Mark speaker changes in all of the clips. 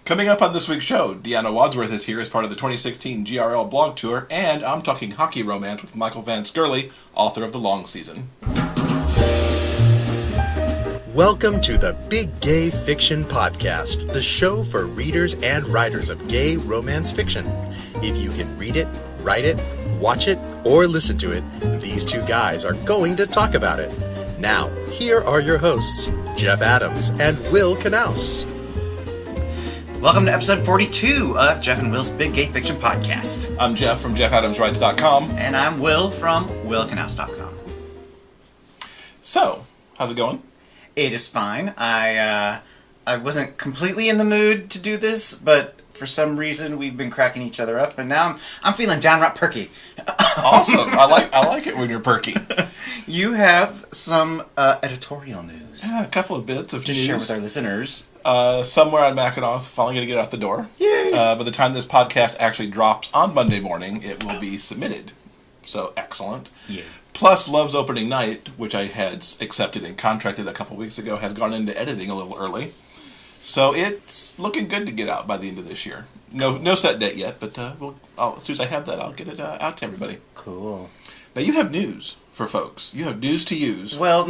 Speaker 1: Coming up on this week's show, Deanna Wadsworth is here as part of the 2016 GRL Blog Tour, and I'm talking hockey romance with Michael Vance Gurley, author of The Long Season.
Speaker 2: Welcome to the Big Gay Fiction Podcast, the show for readers and writers of gay romance fiction. If you can read it, write it, watch it, or listen to it, these two guys are going to talk about it. Now, here are your hosts, Jeff Adams and Will Knaus.
Speaker 3: Welcome to episode 42 of Jeff and Will's Big Gay Fiction Podcast.
Speaker 1: I'm Jeff from JeffAdamsWrites.com.
Speaker 3: And I'm Will from WillKnaus.com.
Speaker 1: So, how's it going?
Speaker 3: It is fine. I wasn't completely in the mood to do this, but for some reason we've been cracking each other up, and now I'm feeling downright perky.
Speaker 1: Awesome. I like it when you're perky.
Speaker 3: You have some editorial news.
Speaker 1: Yeah, a couple of bits of
Speaker 3: to
Speaker 1: news.
Speaker 3: share with our listeners.
Speaker 1: Somewhere on Mackinac is finally going to get out the door.
Speaker 3: Yay!
Speaker 1: By the time this podcast actually drops on Monday morning, it will be submitted. So, excellent.
Speaker 3: Yeah.
Speaker 1: Plus, Love's opening night, which I had accepted and contracted a couple weeks ago, has gone into editing a little early. So it's looking good to get out by the end of this year. No set date yet, but as soon as I have that, I'll get it out to everybody.
Speaker 3: Cool.
Speaker 1: Now, you have news for folks. You have news to use.
Speaker 3: Well,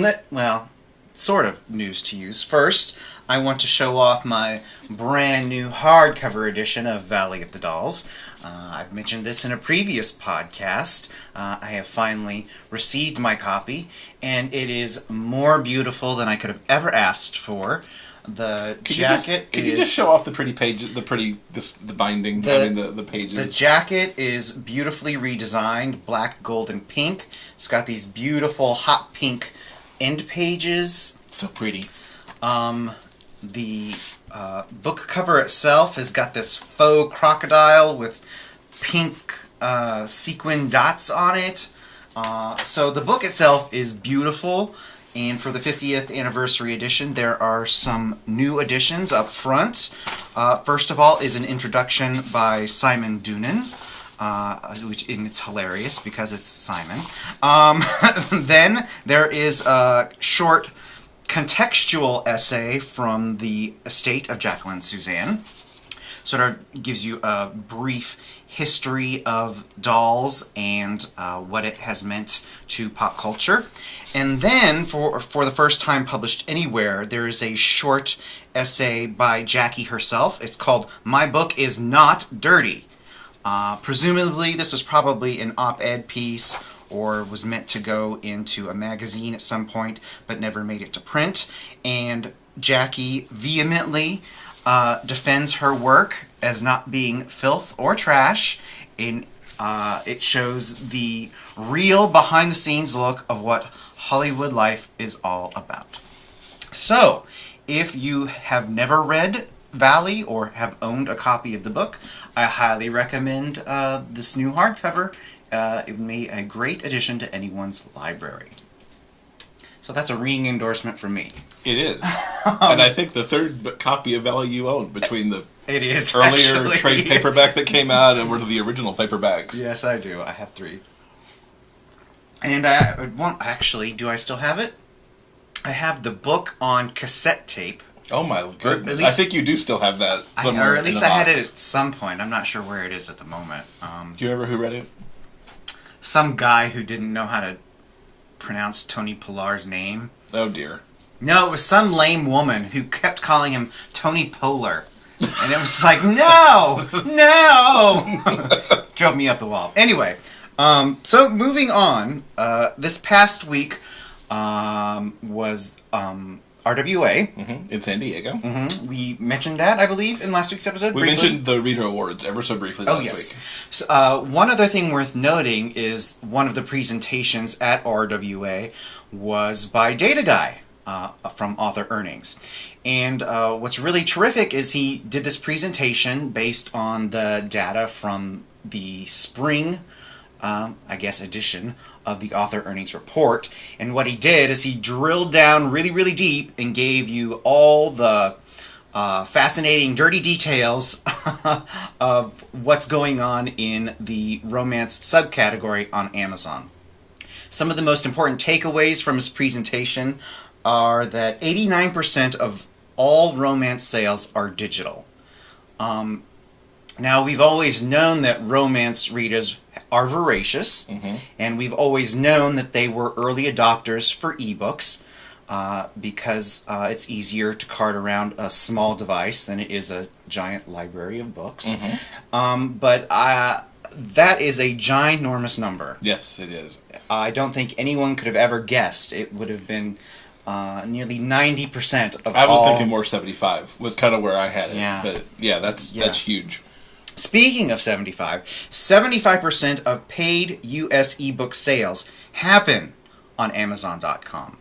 Speaker 3: sort of news to use. First, I want to show off my brand new hardcover edition of Valley of the Dolls. I've mentioned this in a previous podcast. I have finally received my copy, and it is more beautiful than I could have ever asked for. The jacket
Speaker 1: Can you just show off the pretty pages, the binding, the pages?
Speaker 3: The jacket is beautifully redesigned, black, gold, and pink. It's got these beautiful hot pink end pages.
Speaker 1: So pretty.
Speaker 3: The book cover itself has got this faux crocodile with pink sequin dots on it. So the book itself is beautiful, and for the 50th anniversary edition, there are some new additions up front. First of all is an introduction by Simon Doonan, and it's hilarious because it's Simon. Then there is a short contextual essay from the estate of Jacqueline Suzanne. Sort of gives you a brief history of dolls and what it has meant to pop culture. And then, for the first time published anywhere, there is a short essay by Jackie herself. It's called My Book Is Not Dirty. Presumably, this was probably an op-ed piece or was meant to go into a magazine at some point, but never made it to print. And Jackie vehemently defends her work as not being filth or trash. It shows the real behind-the-scenes look of what Hollywood life is all about. So, if you have never read Valley or have owned a copy of the book, I highly recommend this new hardcover. It would be a great addition to anyone's library. So that's a ringing endorsement from me.
Speaker 1: It is. And I think the third copy of Valley you own between the
Speaker 3: earlier
Speaker 1: trade paperback that came out and one of the original paperbacks.
Speaker 3: Yes, I do. I have 3. And do I still have it? I have the book on cassette tape.
Speaker 1: Oh my goodness. I think you do still have that somewhere.
Speaker 3: Or at least I had it at some point. I'm not sure where it is at the moment.
Speaker 1: Do you remember who read it?
Speaker 3: Some guy who didn't know how to pronounce Tony Pollar's name.
Speaker 1: Oh dear.
Speaker 3: No, it was some lame woman who kept calling him Tony Polar. And it was like, no! Drove me up the wall. Anyway, so moving on, this past week was RWA.
Speaker 1: In San Diego.
Speaker 3: We mentioned that, I believe, in last week's episode.
Speaker 1: We mentioned the Reader Awards ever so briefly last week.
Speaker 3: So, one other thing worth noting is one of the presentations at RWA was by Data Guy from Author Earnings. And what's really terrific is he did this presentation based on the data from the spring edition of the Author Earnings Report. And what he did is he drilled down really, really deep and gave you all the fascinating, dirty details of what's going on in the romance subcategory on Amazon. Some of the most important takeaways from his presentation are that 89% of all romance sales are digital. Now, we've always known that romance readers are voracious, and we've always known that they were early adopters for ebooks because it's easier to cart around a small device than it is a giant library of books. But that is a ginormous number.
Speaker 1: Yes, it is.
Speaker 3: I don't think anyone could have ever guessed it would have been nearly 90% of all...
Speaker 1: I was thinking more 75 was kind of where I had it.
Speaker 3: Yeah.
Speaker 1: But yeah, that's huge.
Speaker 3: Speaking of 75% of paid U.S. ebook sales happen on Amazon.com,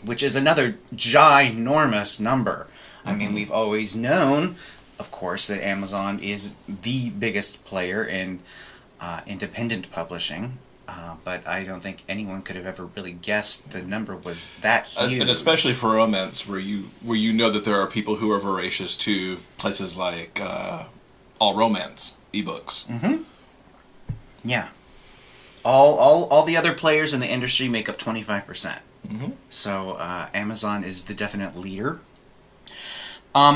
Speaker 3: which is another ginormous number. I mean, we've always known, of course, that Amazon is the biggest player in independent publishing, but I don't think anyone could have ever really guessed the number was that huge.
Speaker 1: And especially for romance, where you know that there are people who are voracious to places like All Romance ebooks.
Speaker 3: Yeah. All the other players in the industry make up 25%. So Amazon is the definite leader.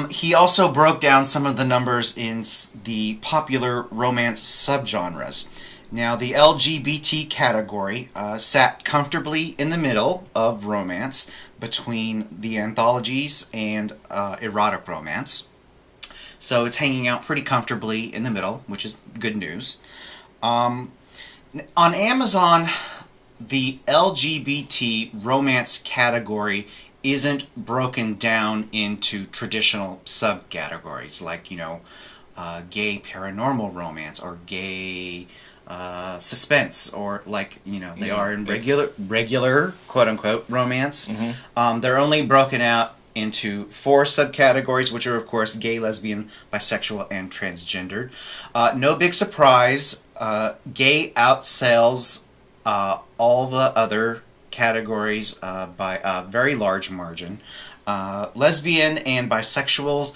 Speaker 3: He also broke down some of the numbers in the popular romance subgenres. Now, the LGBT category sat comfortably in the middle of romance between the anthologies and erotic romance. So it's hanging out pretty comfortably in the middle, which is good news. On Amazon, the LGBT romance category isn't broken down into traditional subcategories like, gay paranormal romance or gay suspense, or like, they are in regular quote-unquote romance. They're only broken out into 4 subcategories, which are, of course, gay, lesbian, bisexual, and transgendered. No big surprise, gay outsells all the other categories by a very large margin. Lesbian and bisexual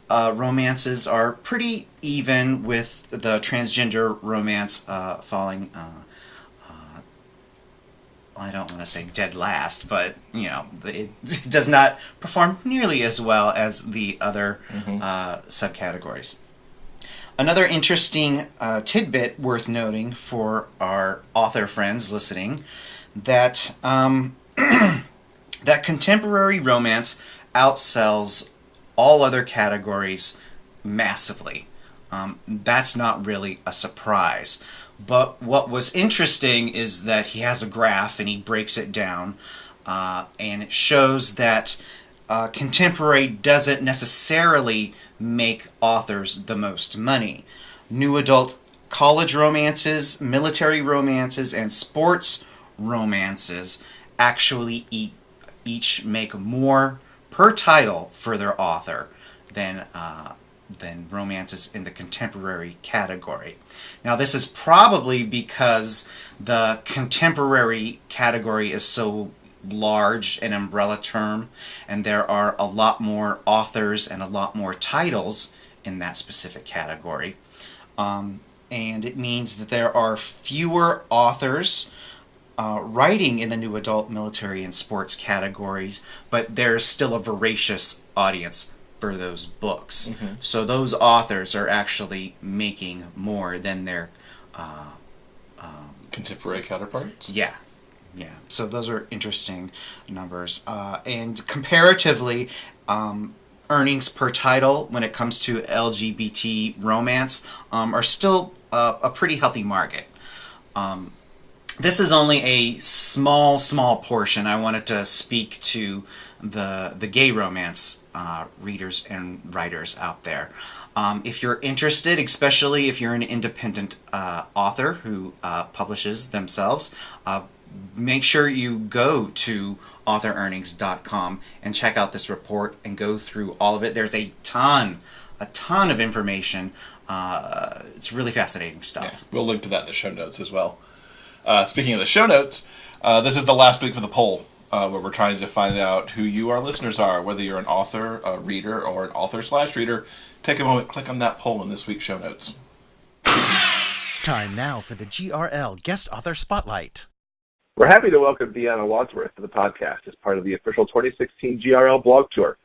Speaker 3: romances are pretty even, with the transgender romance falling... I don't want to say dead last, but, it does not perform nearly as well as the other subcategories. Another interesting tidbit worth noting for our author friends listening, that that contemporary romance outsells all other categories massively. That's not really a surprise. But what was interesting is that he has a graph and he breaks it down, and it shows that contemporary doesn't necessarily make authors the most money. New adult college romances, military romances, and sports romances actually each make more per title for their author than romances in the contemporary category. Now, this is probably because the contemporary category is so large an umbrella term, and there are a lot more authors and a lot more titles in that specific category. And it means that there are fewer authors writing in the new adult, military, and sports categories, but there's still a voracious audience for those books. So those authors are actually making more than their
Speaker 1: contemporary counterparts?
Speaker 3: Yeah. So those are interesting numbers. And comparatively, earnings per title when it comes to LGBT romance are still a pretty healthy market. This is only a small portion. I wanted to speak to the gay romance readers and writers out there. If you're interested, especially if you're an independent author who publishes themselves, make sure you go to authorearnings.com and check out this report and go through all of it. There's a ton of information. It's really fascinating stuff.
Speaker 1: Yeah, we'll link to that in the show notes as well. Speaking of the show notes, this is the last week for the poll, where we're trying to find out who you, our listeners, are. Whether you're an author, a reader, or an author/reader, take a moment, click on that poll in this week's show notes.
Speaker 2: Time now for the GRL Guest Author Spotlight.
Speaker 4: We're happy to welcome Deanna Wadsworth to the podcast as part of the official 2016 GRL Blog Tour.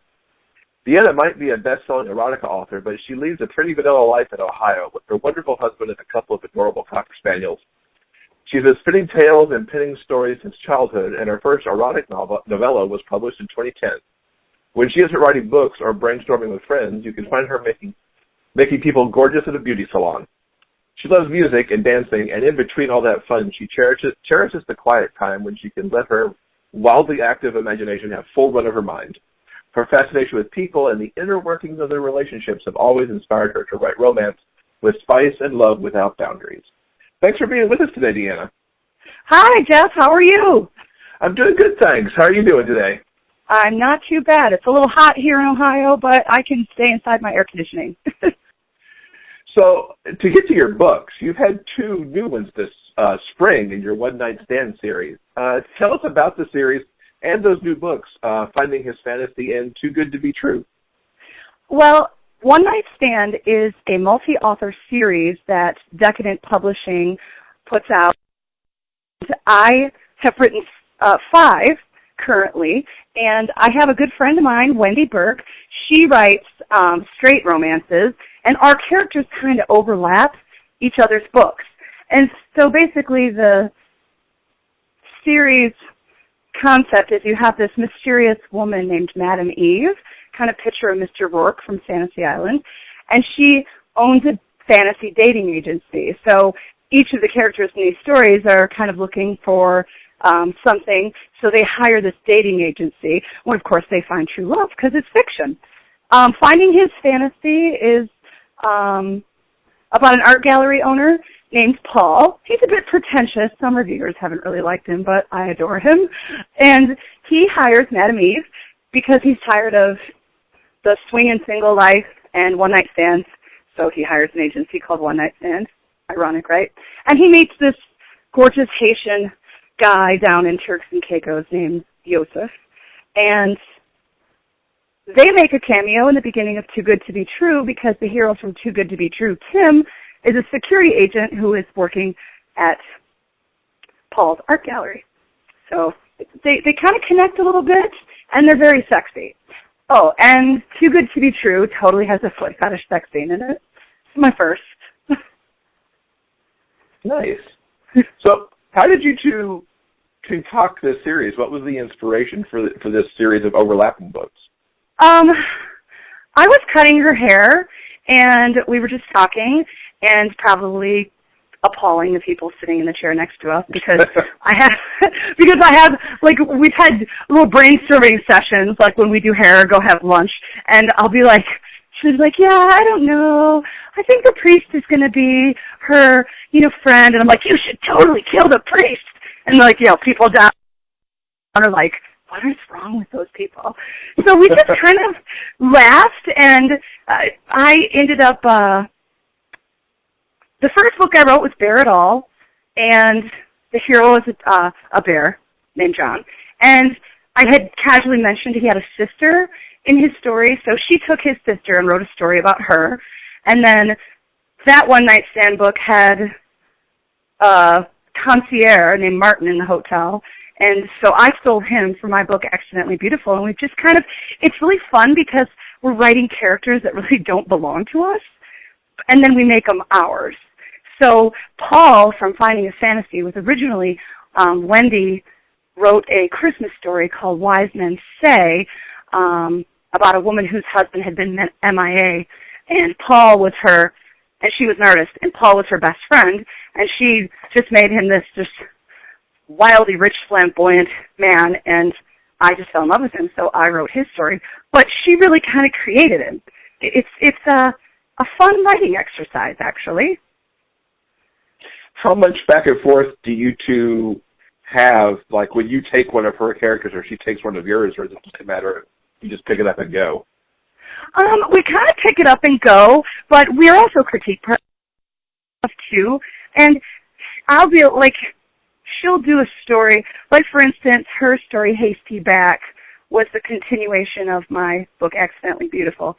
Speaker 4: Deanna might be a best-selling erotica author, but she leads a pretty vanilla life in Ohio with her wonderful husband and a couple of adorable cocker spaniels. She's been spinning tales and penning stories since childhood, and her first erotic novella was published in 2010. When she isn't writing books or brainstorming with friends, you can find her making people gorgeous at a beauty salon. She loves music and dancing, and in between all that fun, she cherishes the quiet time when she can let her wildly active imagination have full run of her mind. Her fascination with people and the inner workings of their relationships have always inspired her to write romance with spice and love without boundaries. Thanks for being with us today, Deanna.
Speaker 5: Hi, Jeff. How are you?
Speaker 4: I'm doing good, thanks. How are you doing today?
Speaker 5: I'm not too bad. It's a little hot here in Ohio, but I can stay inside my air conditioning.
Speaker 4: So, to get to your books, you've had 2 new ones this spring in your One Night Stand series. Tell us about the series and those new books, Finding His Fantasy and Too Good to Be True.
Speaker 5: Well, One Night Stand is a multi-author series that Decadent Publishing puts out. I have written 5 currently, and I have a good friend of mine, Wendy Burke. She writes straight romances, and our characters kind of overlap each other's books. And so basically the series concept is you have this mysterious woman named Madam Eve, kind of picture a Mr. Rourke from Fantasy Island, and she owns a fantasy dating agency. So each of the characters in these stories are kind of looking for something, so they hire this dating agency when, of course, they find true love because it's fiction. Finding His Fantasy is about an art gallery owner named Paul. He's a bit pretentious. Some reviewers haven't really liked him, but I adore him. And he hires Madam Eve because he's tired of the swinging single life and one-night stands, so he hires an agency called One Night Stand. Ironic, right? And he meets this gorgeous Haitian guy down in Turks and Caicos named Yosef, and they make a cameo in the beginning of Too Good to Be True because the hero from Too Good to Be True, Tim, is a security agent who is working at Paul's art gallery. So they kind of connect a little bit, and they're very sexy. Oh, and Too Good to Be True totally has a foot fetish sex scene in it. It's my first.
Speaker 4: Nice. So how did you 2 concoct this series? What was the inspiration for this series of overlapping books?
Speaker 5: I was cutting her hair, and we were just talking, and probably appalling the people sitting in the chair next to us because I have like we've had little brainstorming sessions like when we do hair or go have lunch, and I'll be like, she's like, yeah, I don't know, I think the priest is going to be her friend, and I'm like, you should totally kill the priest, and like people down are like, what is wrong with those people? So we just kind of laughed, and I ended up, the first book I wrote was Bear It All, and the hero is a bear named John. And I had casually mentioned he had a sister in his story, so she took his sister and wrote a story about her. And then that One Night Stand book had a concierge named Martin in the hotel, and so I stole him for my book, Accidentally Beautiful, and we've just kind of, it's really fun because we're writing characters that really don't belong to us, and then we make them ours. So Paul from Finding His Fantasy was originally, Wendy wrote a Christmas story called Wise Men Say, about a woman whose husband had been MIA, and Paul was her, and she was an artist, and Paul was her best friend, and she just made him this just wildly rich, flamboyant man, and I just fell in love with him, so I wrote his story. But she really kind of created him. It's a fun writing exercise, actually.
Speaker 4: How much back and forth do you 2 have, like when you take one of her characters or she takes one of yours, or does it just matter, you just pick it up and go?
Speaker 5: We kind of pick it up and go, but we're also critique too, and I'll be like, she'll do a story, like for instance, her story, Hasty Back, was the continuation of my book, Accidentally Beautiful,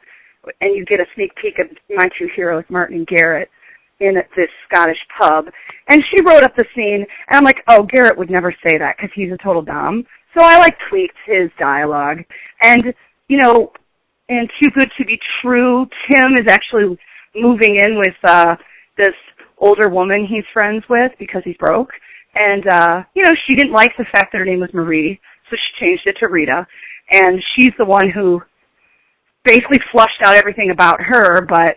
Speaker 5: and you get a sneak peek of my 2 heroes, Martin and Garrett, in this Scottish pub, and she wrote up the scene, and I'm like, oh, Garrett would never say that because he's a total dom, so I tweaked his dialogue, and and Too Good to Be True. Tim is actually moving in with this older woman he's friends with because he's broke. And, she didn't like the fact that her name was Marie, so she changed it to Rita. And she's the one who basically flushed out everything about her, but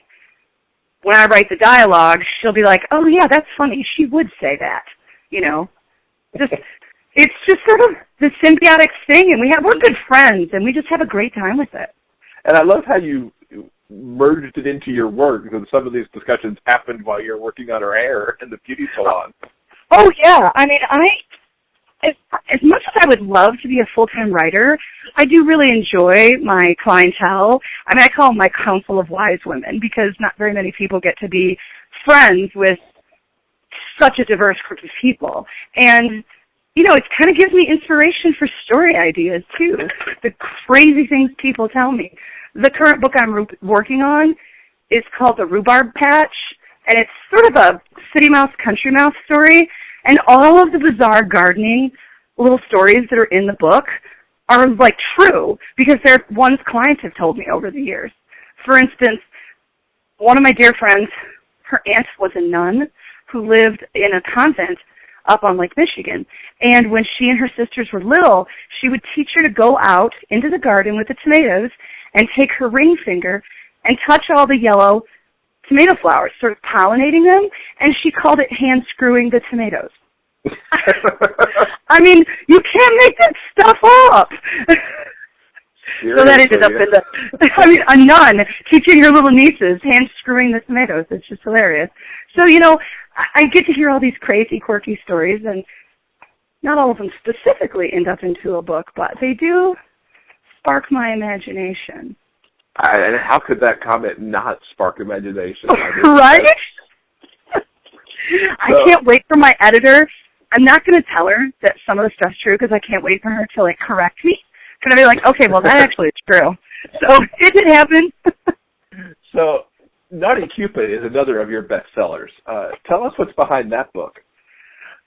Speaker 5: when I write the dialogue, she'll be like, oh, yeah, that's funny. She would say that, It's just sort of the symbiotic thing, and we're good friends, and we just have a great time with it.
Speaker 4: And I love how you merged it into your work, because some of these discussions happened while you're working on her hair in the beauty salon.
Speaker 5: Oh, yeah. I mean, as much as I would love to be a full-time writer, I do really enjoy my clientele. I mean, I call them my council of wise women, because not very many people get to be friends with such a diverse group of people. And it kind of gives me inspiration for story ideas, too. The crazy things people tell me. The current book I'm working on is called The Rhubarb Patch, and it's sort of a city mouse, country mouse story, and all of the bizarre gardening little stories that are in the book are, true, because they're ones clients have told me over the years. For instance, one of my dear friends, her aunt was a nun who lived in a convent up on Lake Michigan. And when she and her sisters were little, she would teach her to go out into the garden with the tomatoes and take her ring finger and touch all the yellow tomato flowers, sort of pollinating them, and she called it hand-screwing the tomatoes. I mean, you can't make that stuff up. So that ended up in a nun teaching her little nieces hand-screwing the tomatoes. It's just hilarious. So, I get to hear all these crazy, quirky stories, and not all of them specifically end up into a book, but they do spark my imagination.
Speaker 4: And how could that comment not spark imagination?
Speaker 5: Right? I can't wait for my editor. I'm not going to tell her that some of the stuff's true, because I can't wait for her to, correct me. Because I'll be like, okay, well, that actually is true. So, did it happen?
Speaker 4: So, Naughty Cupid is another of your bestsellers. Tell us what's behind that book.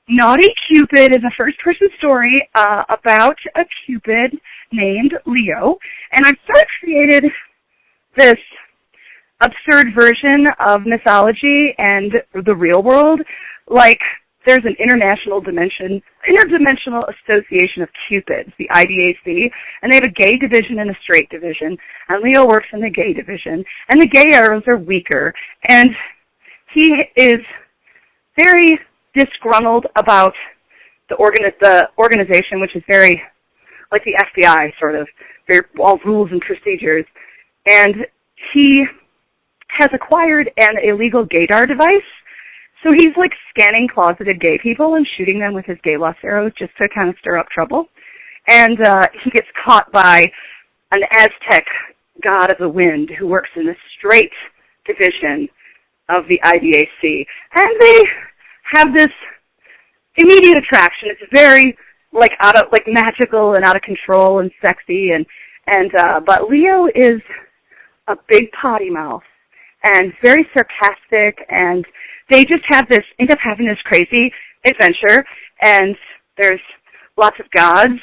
Speaker 5: Naughty Cupid is a first-person story about a Cupid named Leo. And I've sort of created this absurd version of mythology and the real world. There's an interdimensional association of Cupids, the IDAC, and they have a gay division and a straight division, and Leo works in the gay division, and the gay arrows are weaker, and he is very disgruntled about the organization, which is very like the FBI, sort of, very all rules and procedures, and he has acquired an illegal gaydar device. So he's scanning closeted gay people and shooting them with his gay loss arrows just to kind of stir up trouble. And he gets caught by an Aztec god of the wind who works in the straight division of the IDAC. And they have this immediate attraction. It's very magical and out of control and sexy. But Leo is a big potty mouth and very sarcastic, and they just end up having this crazy adventure, and there's lots of gods,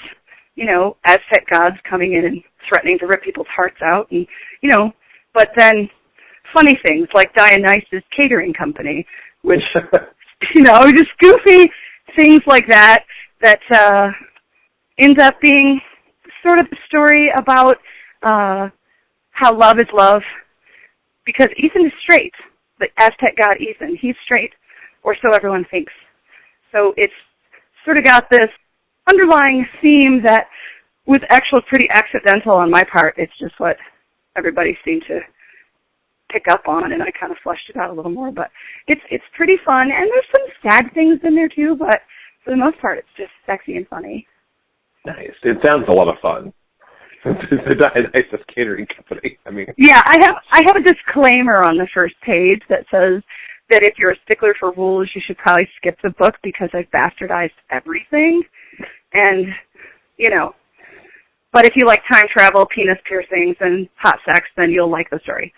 Speaker 5: Aztec gods coming in and threatening to rip people's hearts out, and, but then funny things like Dionysus Catering Company, which, just goofy things like that ends up being sort of a story about how love is love, because Ethan is straight. The Aztec god Ethan, he's straight, or so everyone thinks. So it's sort of got this underlying theme that was actually pretty accidental on my part. It's just what everybody seemed to pick up on, and I kind of fleshed it out a little more. But it's pretty fun, and there's some sad things in there too, but for the most part, it's just sexy and funny.
Speaker 4: Nice. It sounds a lot of fun. The Dionysus Catering Company.
Speaker 5: Yeah, I have a disclaimer on the first page that says that if you're a stickler for rules, you should probably skip the book because I've bastardized everything. And, but if you like time travel, penis piercings, and hot sex, then you'll like the story.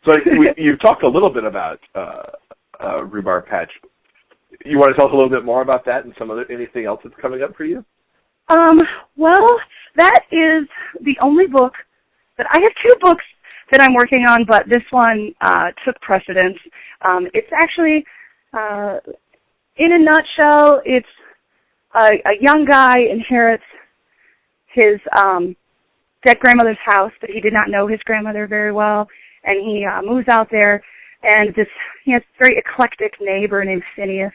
Speaker 4: So you've talked a little bit about Rhubarb Patch. You want to tell us a little bit more about that and anything else that's coming up for you?
Speaker 5: Well, that is the only book But I have 2 books that I'm working on, but this one took precedence. It's actually, in a nutshell, it's a young guy inherits his dead grandmother's house, but he did not know his grandmother very well, and he moves out there, and he has a very eclectic neighbor named Phineas.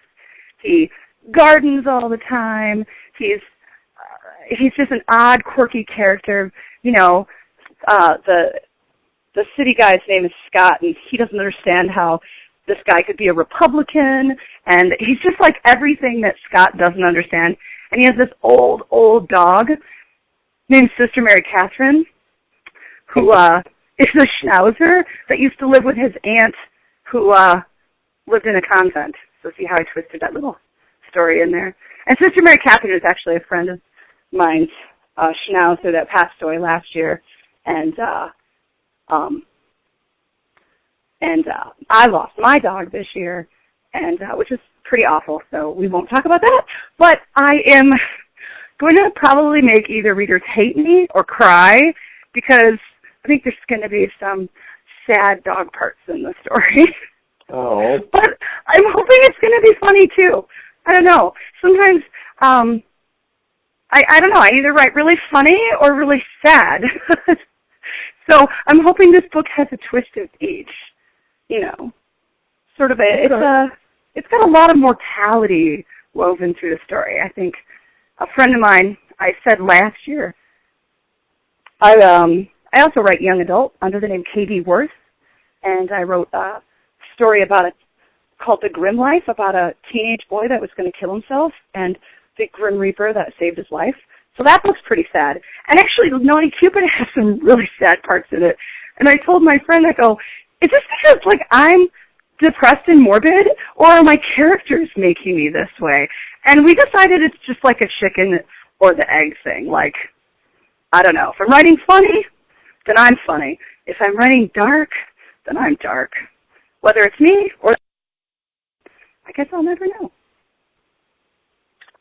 Speaker 5: He gardens all the time. He's just an odd, quirky character. You know, the city guy's name is Scott, and he doesn't understand how this guy could be a Republican, and he's just like everything that Scott doesn't understand. And he has this old dog named Sister Mary Catherine, who is a schnauzer that used to live with his aunt, who lived in a convent. So see how I twisted that little story in there. And Sister Mary Catherine is actually a friend of mine's, schnauzer that passed away last year, and I lost my dog this year, and which is pretty awful, so we won't talk about that. But I am going to probably make either readers hate me or cry, because I think there's going to be some sad dog parts in the story.
Speaker 4: Oh.
Speaker 5: But I'm hoping it's going to be funny, too. I don't know. Sometimes, I don't know. I either write really funny or really sad. So I'm hoping this book has a twist of each. You know, sort of it's got a lot of mortality woven through the story. I think a friend of mine, I said last year, I also write young adult under the name K.D. Worth, and I wrote a story called The Grim Life, about a teenage boy that was going to kill himself, and the Grim Reaper that saved his life. So that book's pretty sad. And actually, Naughty Cupid has some really sad parts in it. And I told my friend, I go, is this because, like, I'm depressed and morbid, or are my characters making me this way? And we decided it's just like a chicken or the egg thing. Like, I don't know. If I'm writing funny, then I'm funny. If I'm writing dark, then I'm dark. Whether it's me or... I guess I'll never know.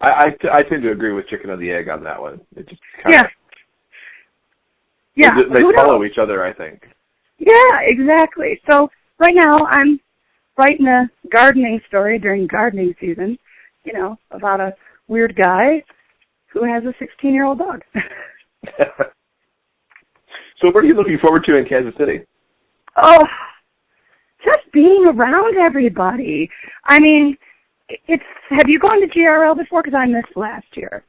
Speaker 4: I tend to agree with chicken or the egg on that one. It just kind of...
Speaker 5: Yeah.
Speaker 4: They follow each other, I think.
Speaker 5: Yeah, exactly. So right now I'm writing a gardening story during gardening season, you know, about a weird guy who has a 16-year-old dog.
Speaker 4: So what are you looking forward to in Kansas City?
Speaker 5: Oh, just being around everybody. I mean, have you gone to GRL before? Because I missed last year.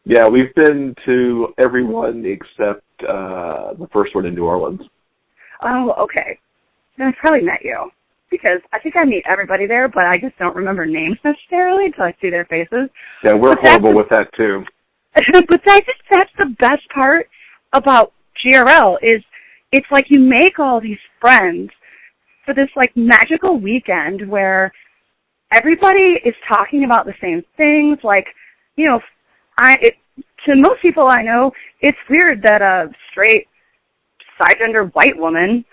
Speaker 4: Yeah, we've been to every one except the first one in New Orleans.
Speaker 5: Oh, okay. Then I probably met you, because I think I meet everybody there, but I just don't remember names necessarily until I see their faces.
Speaker 4: Yeah, we're horrible with that, too.
Speaker 5: But I think that's the best part about GRL is it's like you make all these friends for this, like, magical weekend where everybody is talking about the same things. Like, you know, to most people I know, it's weird that a straight, cisgender white woman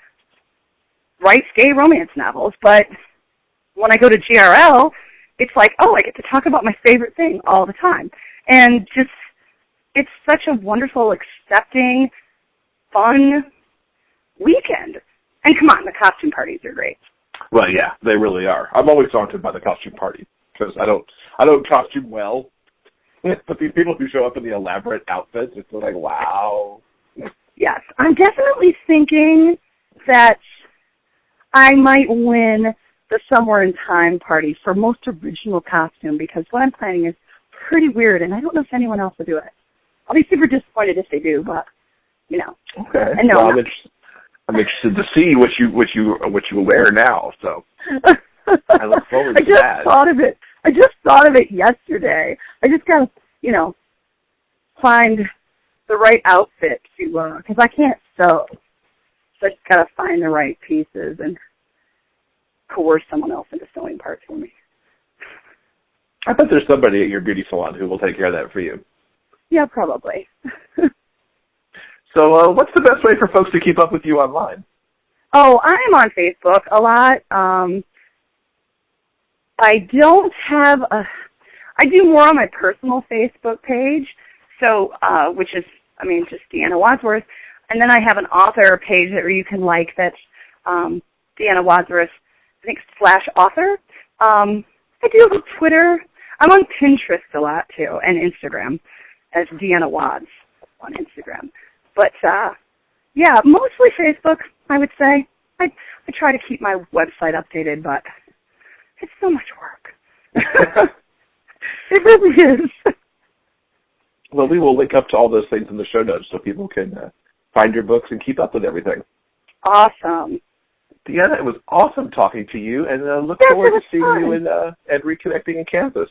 Speaker 5: writes gay romance novels, but when I go to GRL, it's like, oh, I get to talk about my favorite thing all the time. And just, it's such a wonderful, accepting, fun weekend. And come on, the costume parties are great.
Speaker 4: Well, yeah, they really are. I'm always daunted by the costume party because I don't costume well. But these people who show up in the elaborate outfits, it's like, wow.
Speaker 5: Yes, I'm definitely thinking that I might win the Somewhere in Time party for most original costume, because what I'm planning is pretty weird, and I don't know if anyone else will do it. I'll be super disappointed if they do, but you know.
Speaker 4: Okay.
Speaker 5: And no,
Speaker 4: well, I'm interested to see what you wear now. So I look forward to that.
Speaker 5: I just thought of it yesterday. I just gotta, you know, find the right outfit to, because I can't sew. So I just gotta find the right pieces and coerce someone else into sewing parts for me.
Speaker 4: I bet there's somebody at your beauty salon who will take care of that for you.
Speaker 5: Yeah, probably.
Speaker 4: So what's the best way for folks to keep up with you online?
Speaker 5: Oh, I'm on Facebook a lot. I do more on my personal Facebook page, so, which is, just Deanna Wadsworth. And then I have an author page that you can like. That's Deanna Wadsworth, I think, /author. I do have a Twitter. I'm on Pinterest a lot, too, and Instagram as Deanna Wads on Instagram. But, yeah, mostly Facebook, I would say. I try to keep my website updated, but it's so much work. It really is.
Speaker 4: Well, we will link up to all those things in the show notes so people can find your books and keep up with everything.
Speaker 5: Awesome.
Speaker 4: Deanna, it was awesome talking to you, and look
Speaker 5: Yes,
Speaker 4: forward
Speaker 5: it
Speaker 4: to
Speaker 5: was
Speaker 4: seeing
Speaker 5: fun.
Speaker 4: you and reconnecting in Kansas.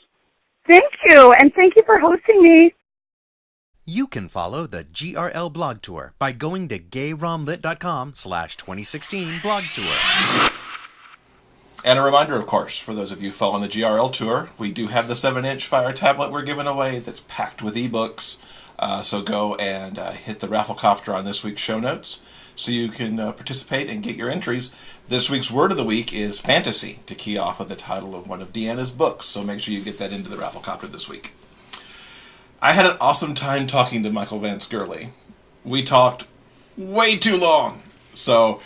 Speaker 5: Thank you, and thank you for hosting me.
Speaker 2: You can follow the GRL Blog Tour by going to gayromlit.com/2016 blog tour.
Speaker 1: And a reminder, of course, for those of you following the GRL Tour, we do have the 7-inch Fire tablet we're giving away that's packed with ebooks. So go and hit the Rafflecopter on this week's show notes so you can participate and get your entries. This week's word of the week is fantasy, to key off of the title of one of Deanna's books. So make sure you get that into the Rafflecopter this week. I had an awesome time talking to Michael Vance Gurley. We talked way too long. So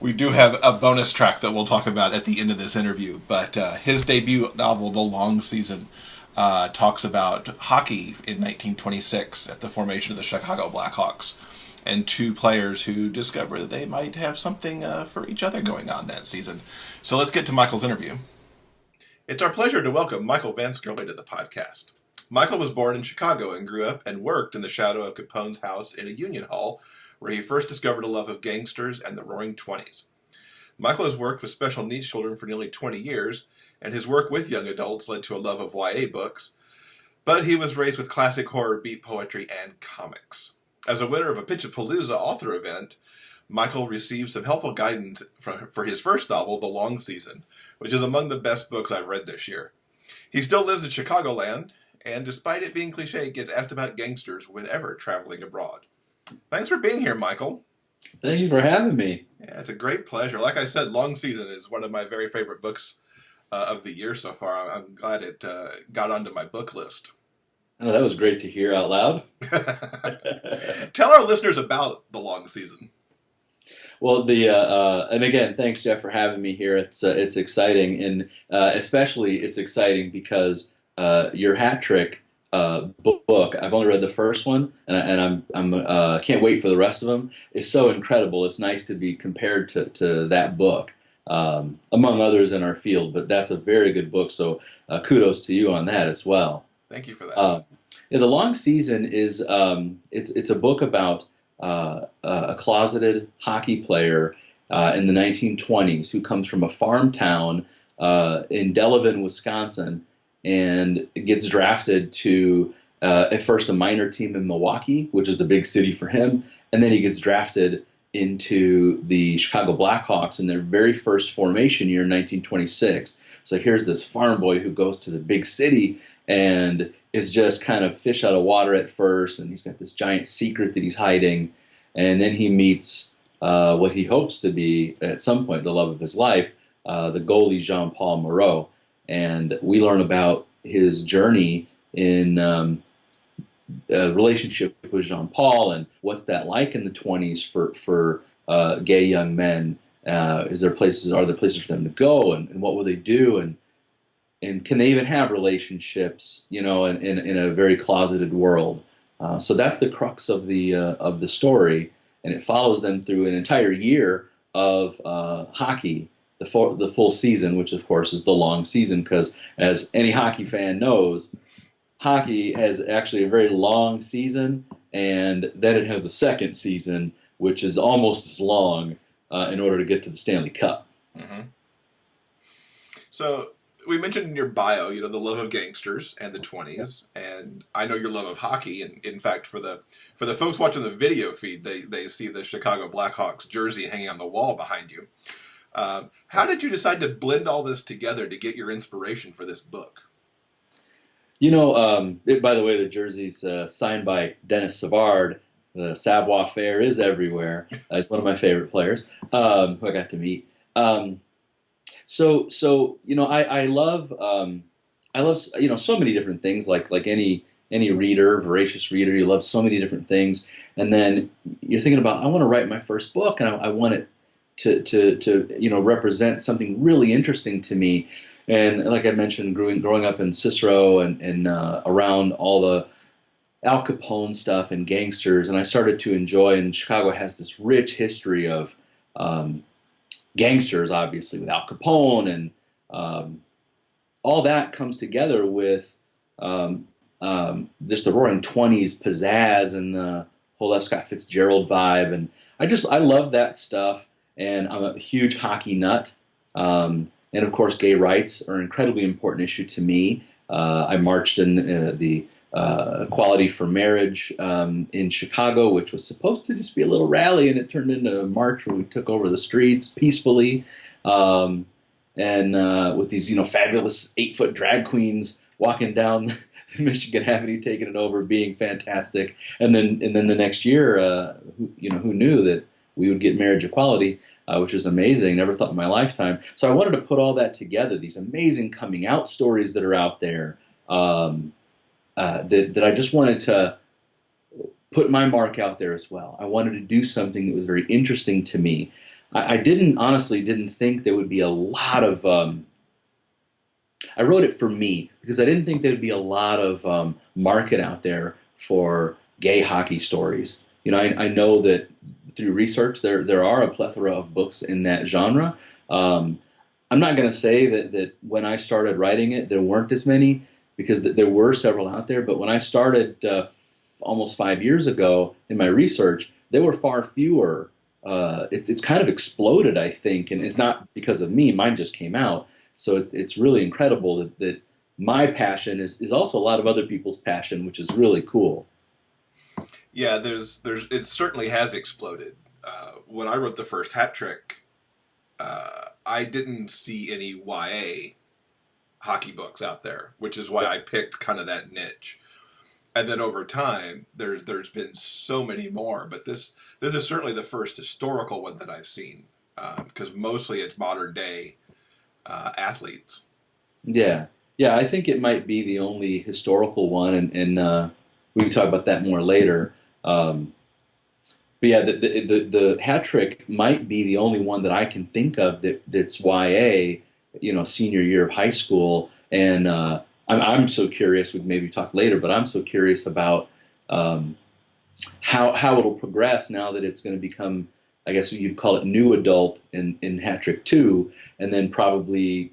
Speaker 1: we do have a bonus track that we'll talk about at the end of this interview. But his debut novel, The Long Season, talks about hockey in 1926 at the formation of the Chicago Blackhawks and two players who discover that they might have something for each other going on that season. So let's get to Michael's interview. It's our pleasure to welcome Michael Vance Gurley to the podcast. Michael was born in Chicago and grew up and worked in the shadow of Capone's house in a union hall where he first discovered a love of gangsters and the Roaring Twenties. Michael has worked with special needs children for nearly 20 years, and his work with young adults led to a love of YA books, but he was raised with classic horror, beat poetry, and comics. As a winner of a Pitchapalooza author event, Michael received some helpful guidance for his first novel, The Long Season, which is among the best books I've read this year. He still lives in Chicagoland, and despite it being cliche, gets asked about gangsters whenever traveling abroad. Thanks for being here, Michael.
Speaker 6: Thank you for having me.
Speaker 1: Yeah, it's a great pleasure. Like I said, Long Season is one of my very favorite books of the year so far. I'm glad it got onto my book list.
Speaker 6: Oh, that was great to hear out loud.
Speaker 1: Tell our listeners about The Long Season.
Speaker 6: Well, and again, thanks, Jeff, for having me here. It's exciting, and especially it's exciting because your hat trick book. I've only read the first one, and I'm can't wait for the rest of them. It's so incredible. It's nice to be compared to that book, among others in our field. But that's a very good book. So kudos to you on that as well.
Speaker 1: Thank you for that.
Speaker 6: Yeah, The Long Season is it's a book about a closeted hockey player in the 1920s who comes from a farm town in Delavan, Wisconsin, and gets drafted to at first a minor team in Milwaukee, which is the big city for him, and then he gets drafted into the Chicago Blackhawks in their very first formation year in 1926. So here's this farm boy who goes to the big city and is just kind of fish out of water at first, and he's got this giant secret that he's hiding, and then he meets what he hopes to be, at some point, the love of his life, the goalie Jean-Paul Moreau. And we learn about his journey in a relationship with Jean-Paul and what's that like in the 20s for gay young men. Are there places for them to go, and what will they do, and can they even have relationships, in a very closeted world? So that's the crux of the story, and it follows them through an entire year of hockey, the full season, which of course is the long season, because as any hockey fan knows, hockey has actually a very long season, and then it has a second season, which is almost as long in order to get to the Stanley Cup.
Speaker 1: Mm-hmm. So we mentioned in your bio, the love of gangsters and the 20s, and I know your love of hockey. And in fact, for the folks watching the video feed, they see the Chicago Blackhawks jersey hanging on the wall behind you. How did you decide to blend all this together to get your inspiration for this book?
Speaker 6: By the way, the jersey's signed by Dennis Savard. The Savoir Faire is everywhere. He's one of my favorite players who I got to meet. I love so many different things. Like any any reader, voracious reader. You love so many different things, and then you're thinking about, I want to write my first book, and I want it to represent something really interesting to me. And like I mentioned, growing up in Cicero and around all the Al Capone stuff and gangsters, and I started to enjoy. And Chicago has this rich history of gangsters, obviously, with Al Capone, and all that comes together with just the Roaring '20s pizzazz and the whole F. Scott Fitzgerald vibe, and I love that stuff. And I'm a huge hockey nut, and of course, gay rights are an incredibly important issue to me. I marched in the Equality for Marriage in Chicago, which was supposed to just be a little rally, and it turned into a march where we took over the streets peacefully, and with these fabulous 8-foot drag queens walking down Michigan Avenue, taking it over, being fantastic. And then the next year, who knew that we would get marriage equality, which is amazing. Never thought in my lifetime. So I wanted to put all that together, these amazing coming out stories that are out there, that I just wanted to put my mark out there as well. I wanted to do something that was very interesting to me. I honestly didn't think there would be a lot of, I wrote it for me because I didn't think there would be a lot of market out there for gay hockey stories. I know that through research there are a plethora of books in that genre. I'm not going to say that when I started writing it there weren't as many, because there were several out there, but when I started almost 5 years ago in my research, there were far fewer. It's kind of exploded, I think, and it's not because of me. Mine just came out. So it's really incredible that my passion is also a lot of other people's passion, which is really cool.
Speaker 1: Yeah, it certainly has exploded. When I wrote the first Hat Trick, I didn't see any YA hockey books out there, which is why I picked kind of that niche. And then over time, there's been so many more, but this is certainly the first historical one that I've seen, because mostly it's modern day athletes. Yeah,
Speaker 6: I think it might be the only historical one, and we can talk about that more later. But yeah, the Hat Trick might be the only one that I can think of that's YA, senior year of high school, and I'm so curious. We can maybe talk later, but I'm so curious about how it'll progress now that it's going to become, I guess you'd call it new adult in Hat Trick 2, and then probably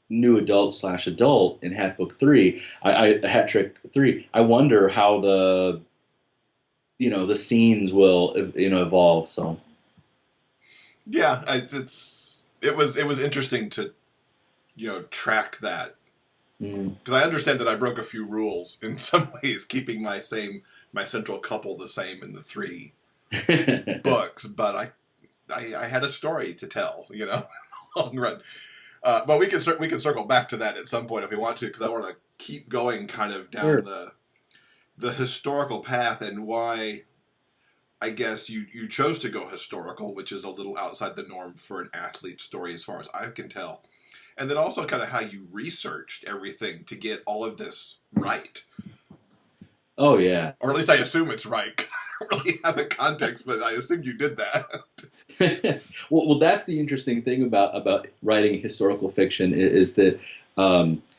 Speaker 6: new adult / adult in Hat Book 3, Hat Trick 3. I wonder how the scenes will evolve. So
Speaker 1: yeah, it was interesting to track that, because I understand that I broke a few rules in some ways, keeping my central couple the same in the 3 books, but I had a story to tell, long run. But we can circle back to that at some point if we want to, because I want to keep going kind of down the historical path, and why I guess you chose to go historical, which is a little outside the norm for an athlete story as far as I can tell. And then also kind of how you researched everything to get all of this right.
Speaker 6: Oh, yeah.
Speaker 1: Or at least I assume it's right. I don't really have a context, but I assume you did that.
Speaker 6: Well, that's the interesting thing about writing historical fiction is that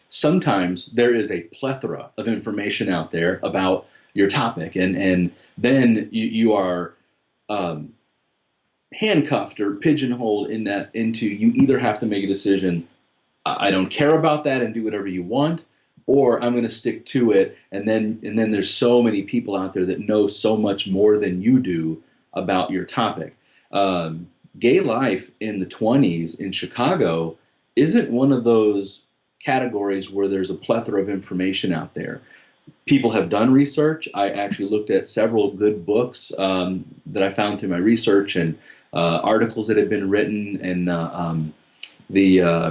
Speaker 6: sometimes there is a plethora of information out there about your topic, and then you are handcuffed or pigeonholed into you either have to make a decision, I don't care about that and do whatever you want, or I'm going to stick to it, and then there's so many people out there that know so much more than you do about your topic. Gay life in the 20s in Chicago isn't one of those categories where there's a plethora of information out there. People have done research. I actually looked at several good books that I found through my research, and articles that have been written, and I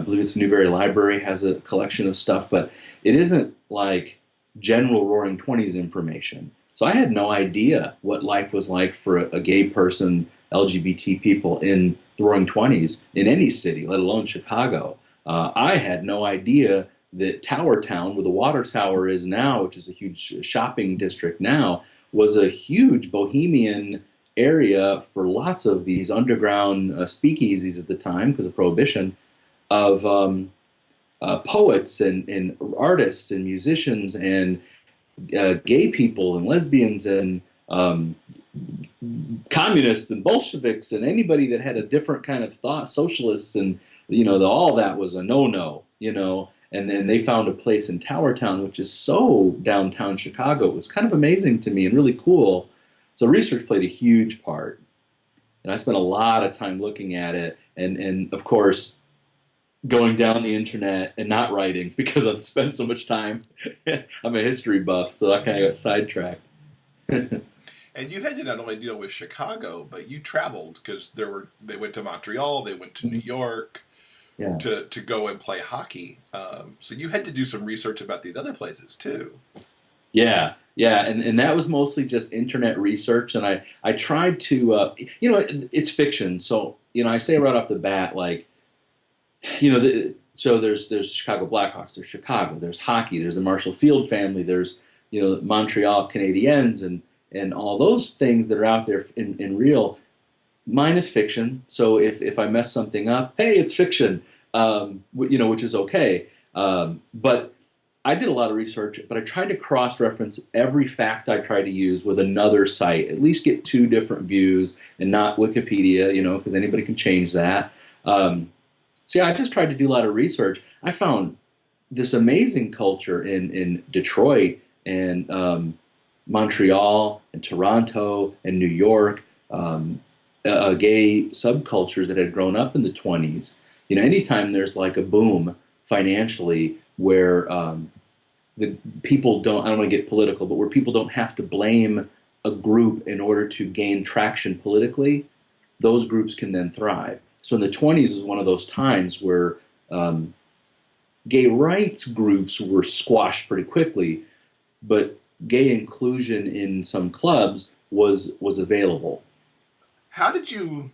Speaker 6: believe it's the Newberry Library has a collection of stuff, but it isn't like general Roaring '20s information. So I had no idea what life was like for a gay person, LGBT people in the Roaring '20s in any city, let alone Chicago. I had no idea that Tower Town, where the water tower is now, which is a huge shopping district now, was a huge bohemian area for lots of these underground speakeasies at the time because of Prohibition, of poets and artists and musicians and gay people and lesbians and communists and Bolsheviks and anybody that had a different kind of thought, socialists, and all that was a no-no, And then they found a place in Tower Town, which is so downtown Chicago. It was kind of amazing to me and really cool. So research played a huge part. And I spent a lot of time looking at it and of course, going down the internet and not writing because I've spent so much time. I'm a history buff, so I kind of got sidetracked.
Speaker 1: And you had to not only deal with Chicago, but you traveled because they went to Montreal, they went to New York to go and play hockey. So you had to do some research about these other places too. Yeah, and that was mostly just internet research, and I tried to, it's fiction, so I say right off the bat, like, so there's Chicago Blackhawks, there's Chicago, there's hockey, there's the Marshall Field family, there's Montreal Canadiens, and all those things that are out there in real. Mine is fiction, so if I mess something up, hey, it's fiction, which is okay. But I did a lot of research, but I tried to cross-reference every fact I tried to use with another site, at least get two different views, and not Wikipedia, because anybody can change that. So I just tried to do a lot of research. I found this amazing culture in Detroit and Montreal and Toronto and New York, gay subcultures that had grown up in the 20s. Anytime there's like a boom financially where the people don't, I don't want to get political, but where people don't have to blame a group in order to gain traction politically, those groups can then thrive. So in the 20s was one of those times where gay rights groups were squashed pretty quickly, but gay inclusion in some clubs was available. How did you,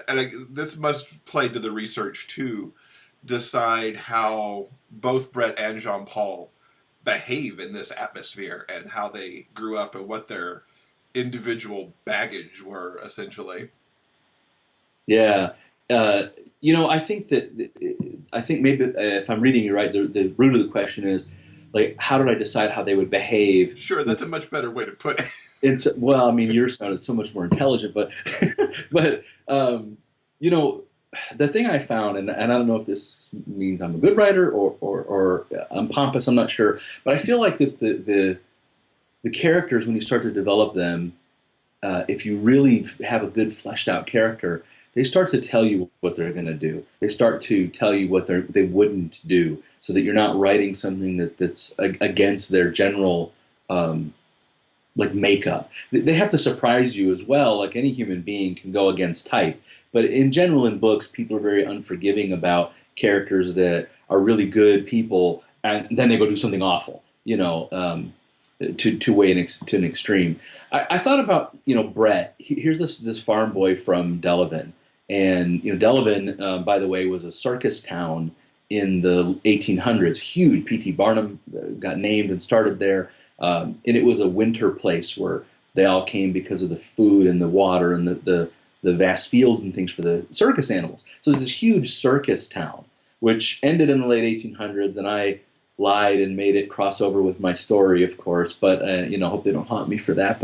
Speaker 1: and this must play to the research too, decide how both Brett and Jean-Paul behave in this atmosphere and how they grew up and what their individual baggage were, essentially? Yeah. I think maybe if I'm reading you right, the root of the question is, like, how did I decide how they would behave? Sure, that's a much better way to put it. Yours sounded so much more intelligent, but the thing I found, and I don't know if this means I'm a good writer or I'm pompous, I'm not sure, but I feel like that the characters, when you start to develop them, if you really have a good fleshed out character, they start to tell you what they're going to do. They start to tell you what they wouldn't do, so that you're not writing something that's against their general makeup. They have to surprise you as well, like any human being can go against type. But in general, in books, people are very unforgiving about characters that are really good people, and then they go do something awful, to an extreme. I thought about, Brett. Here's this farm boy from Delavan. And, Delavan, by the way, was a circus town in the 1800s. Huge. P.T. Barnum got named and started there. And it was a winter place where they all came because of the food and the water and the vast fields and things for the circus animals. So it's this huge circus town, which ended in the late 1800s, and I lied and made it cross over with my story, of course, but, hope they don't haunt me for that.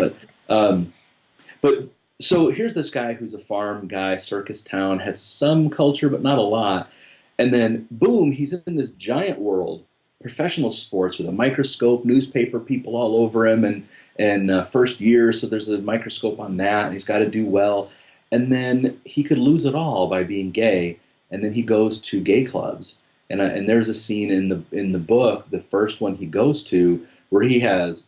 Speaker 1: But so here's this guy who's a farm guy, circus town, has some culture, but not a lot. And then, boom, he's in this giant world, professional sports with a microscope, newspaper people all over him, and first year, so there's a microscope on that, and he's got to do well. And then he could lose it all by being gay, and then he goes to gay clubs. And there's a scene in the book, the first one he goes to, where he has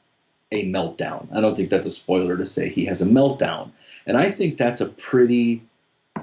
Speaker 1: a meltdown. I don't think that's a spoiler to say he has a meltdown. And I think that's a pretty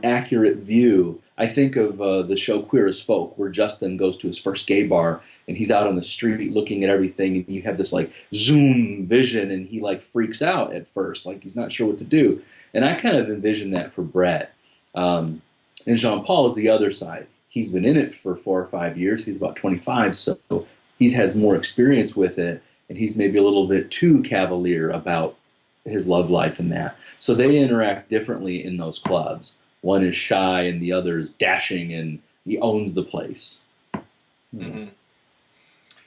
Speaker 1: accurate view. I think of the show Queer as Folk, where Justin goes to his first gay bar, and he's out on the street looking at everything, and you have this zoom vision, and he freaks out at first, he's not sure what to do. And I kind of envision that for Brett. And Jean-Paul is the other side.
Speaker 6: he's been in it for 4 or 5 years. He's about 25, so he has more experience with it, and he's maybe a little bit too cavalier about his love life and that. So they interact differently in those clubs. One is shy and the other is dashing, and he owns the place.
Speaker 1: Mm-hmm.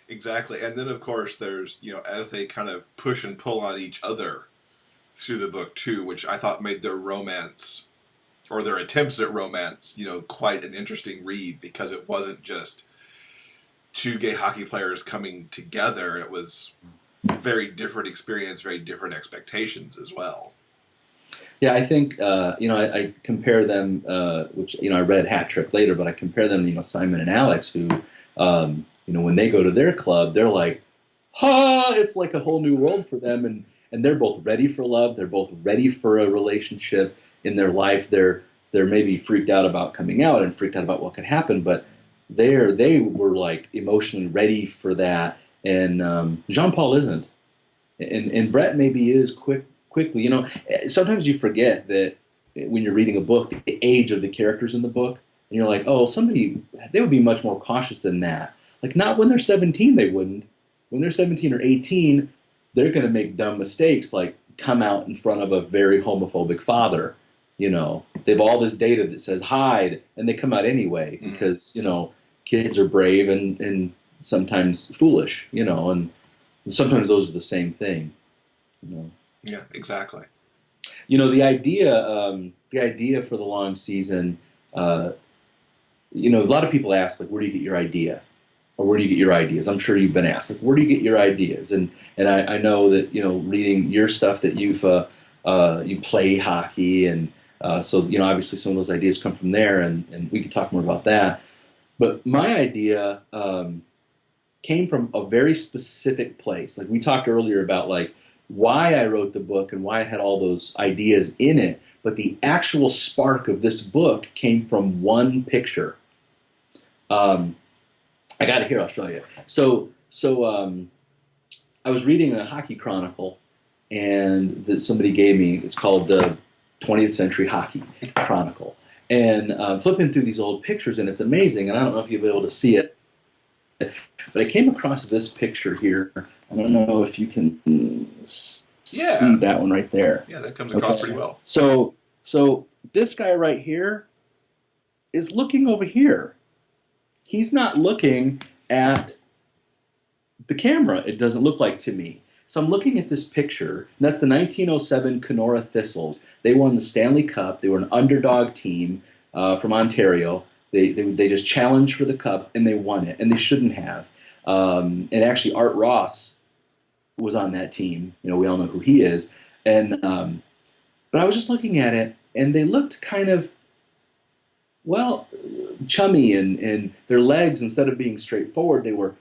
Speaker 1: Exactly. And then, of course, there's, as they kind of push and pull on each other through the book, too, which I thought made their romance, or their attempts at romance, quite an interesting read, because it wasn't just two gay hockey players coming together. It was very different experience, very different expectations as well.
Speaker 6: Yeah, I think, I compare them, which, I read Hat Trick later, but I compare them, Simon and Alex, who, when they go to their club, they're like, it's like a whole new world for them. And they're both ready for love. They're both ready for a relationship in their life. They're maybe freaked out about coming out and freaked out about what could happen, but they were like emotionally ready for that. And Jean-Paul isn't. And Brett maybe is quickly. Sometimes you forget that when you're reading a book, the age of the characters in the book, and you're like, oh, they would be much more cautious than that. Like, not when they're 17, they wouldn't. When they're 17 or 18, they're going to make dumb mistakes, like come out in front of a very homophobic father. They've all this data that says hide, and they come out anyway because, kids are brave and sometimes foolish, and sometimes those are the same thing.
Speaker 1: Yeah, exactly.
Speaker 6: The idea for the long season, a lot of people ask, like, where do you get your idea? Or where do you get your ideas? I'm sure you've been asked, like, where do you get your ideas? And I know that, reading your stuff that you play hockey, and so, obviously some of those ideas come from there, and we can talk more about that. But my idea came from a very specific place. Like, we talked earlier about, like, why I wrote the book and why I had all those ideas in it, but the actual spark of this book came from one picture. I got it here. I'll show you. So I was reading a hockey chronicle, and that somebody gave me. It's called the 20th Century Hockey Chronicle, and flipping through these old pictures, and it's amazing. And I don't know if you'll be able to see it, but I came across this picture here. I don't know if you can see that one right there.
Speaker 1: Yeah, that comes across pretty well.
Speaker 6: So this guy right here is looking over here. He's not looking at the camera, it doesn't look like to me. So I'm looking at this picture, and that's the 1907 Kenora Thistles. They won the Stanley Cup. They were an underdog team from Ontario. They just challenged for the cup, and they won it, and they shouldn't have. And actually, Art Ross was on that team. We all know who he is. And but I was just looking at it, and they looked kind of, chummy, and their legs, instead of being straight forward, they were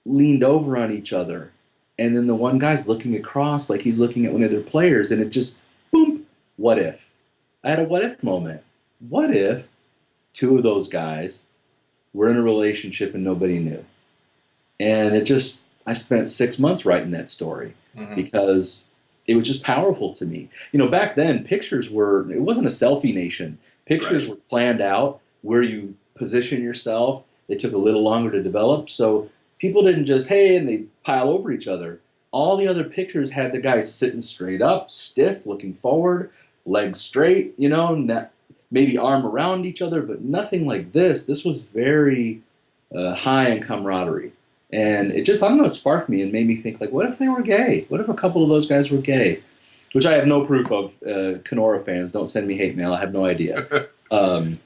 Speaker 6: leaned over on each other. And then the one guy's looking across like he's looking at one of their players, and it just, boom, what if? I had a what if moment. What if two of those guys were in a relationship and nobody knew? And I spent 6 months writing that story because it was just powerful to me. Back then, it wasn't a selfie nation. Pictures were planned out where you position yourself. They took a little longer to develop. So people didn't just, and they pile over each other. All the other pictures had the guys sitting straight up, stiff, looking forward, legs straight, maybe arm around each other, but nothing like this. This was very high in camaraderie. And it just, I don't know, it sparked me and made me think, like, what if they were gay? What if a couple of those guys were gay? Which I have no proof of. Kenora fans, don't send me hate mail. I have no idea. And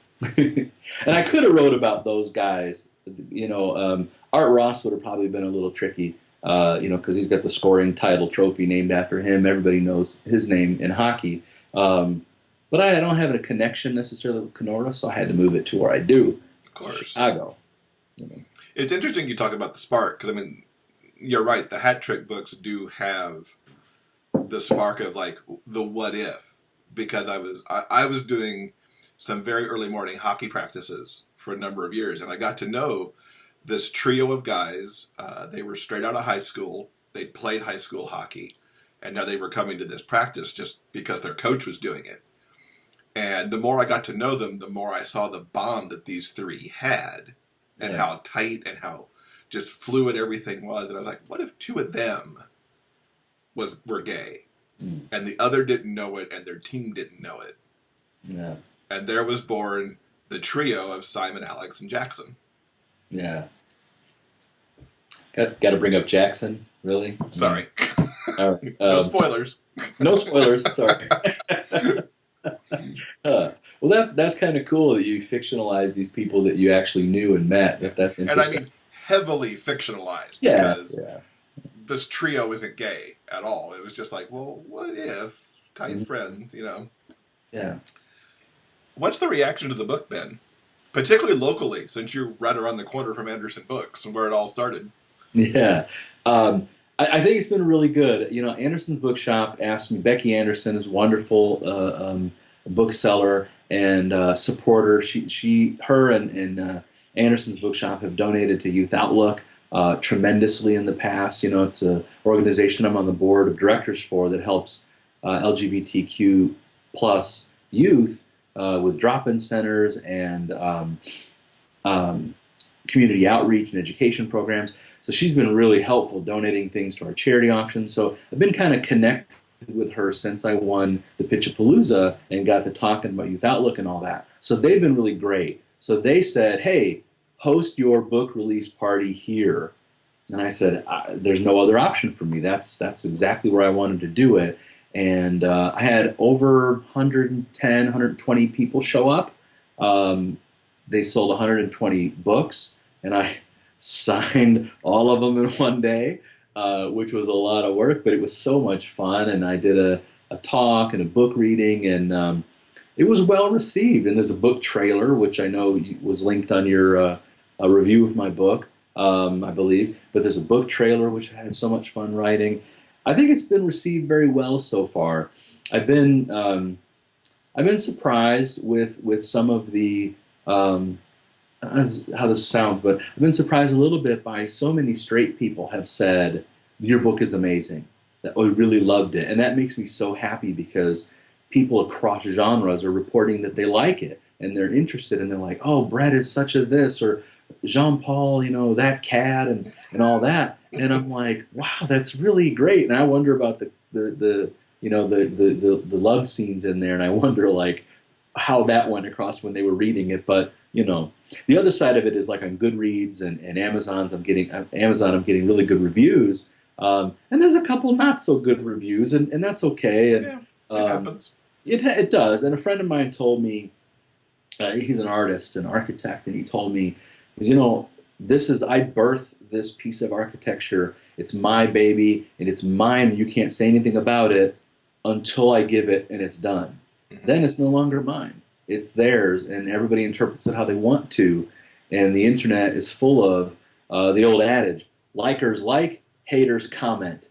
Speaker 6: I could have wrote about those guys. Art Ross would have probably been a little tricky, because he's got the scoring title trophy named after him. Everybody knows his name in hockey. But I don't have a connection necessarily with Kenora, so I had to move it to where I do,
Speaker 1: of course,
Speaker 6: Chicago.
Speaker 1: It's interesting you talk about the spark, because, you're right. The Hat Trick books do have the spark of, like, the what if, because I was doing some very early morning hockey practices for a number of years, and I got to know this trio of guys. They were straight out of high school. They played high school hockey, and now they were coming to this practice just because their coach was doing it. And the more I got to know them, the more I saw the bond that these three had, and how tight and how just fluid everything was. And I was like, what if two of them were gay, and the other didn't know it, and their team didn't know it?
Speaker 6: Yeah.
Speaker 1: And there was born the trio of Simon, Alex, and Jackson.
Speaker 6: Yeah. Got to bring up Jackson, really?
Speaker 1: Sorry.
Speaker 6: All right.
Speaker 1: No spoilers.
Speaker 6: No spoilers. Sorry. Well, that's kind of cool that you fictionalize these people that you actually knew and met. That's interesting.
Speaker 1: And I mean heavily fictionalized, because this trio isn't gay at all. It was just like, well, what if tight friends, you know? Yeah. What's the reaction to the book been? Particularly locally, since you're right around the corner from Anderson Books and where it all started.
Speaker 6: Yeah. I think it's been really good. You know, Anderson's Bookshop asked me, Becky Anderson is a wonderful bookseller and supporter. Her and Anderson's Bookshop have donated to Youth Outlook tremendously in the past. You know, it's an organization I'm on the board of directors for that helps LGBTQ plus youth with drop-in centers and community outreach and education programs. So she's been really helpful donating things to our charity auction. So I've been kind of connected with her since I won the Pitchapalooza and got to talking about Youth Outlook and all that. So they've been really great. So they said, hey, host your book release party here. And I said, there's no other option for me. That's exactly where I wanted to do it. And I had over 110, 120 people show up. They sold 120 books, and I signed all of them in one day, which was a lot of work, but it was so much fun. And I did a talk and a book reading, and it was well received. And there's a book trailer, which I know was linked on your review of my book, I believe. But there's a book trailer, which I had so much fun writing. I think it's been received very well so far. I've been surprised with some of the how this sounds, but I've been surprised a little bit by so many straight people have said your book is amazing. That we really loved it, and that makes me so happy because people across genres are reporting that they like it and they're interested, and they're like, oh, Brett is such a this, or Jean-Paul, you know, that cat, and all that. And I'm like, wow, that's really great. And I wonder about the love scenes in there, and I wonder like how that went across when they were reading it. But you know, the other side of it is like on Goodreads and Amazon, I'm getting really good reviews, and there's a couple not so good reviews, and that's okay. And
Speaker 1: it happens.
Speaker 6: It does. And a friend of mine told me, he's an artist, an architect, and he told me, you know, I birthed this piece of architecture. It's my baby, and it's mine. You can't say anything about it until I give it and it's done. Mm-hmm. Then it's no longer mine. It's theirs, and everybody interprets it how they want to. And the internet is full of the old adage, likers like, haters comment.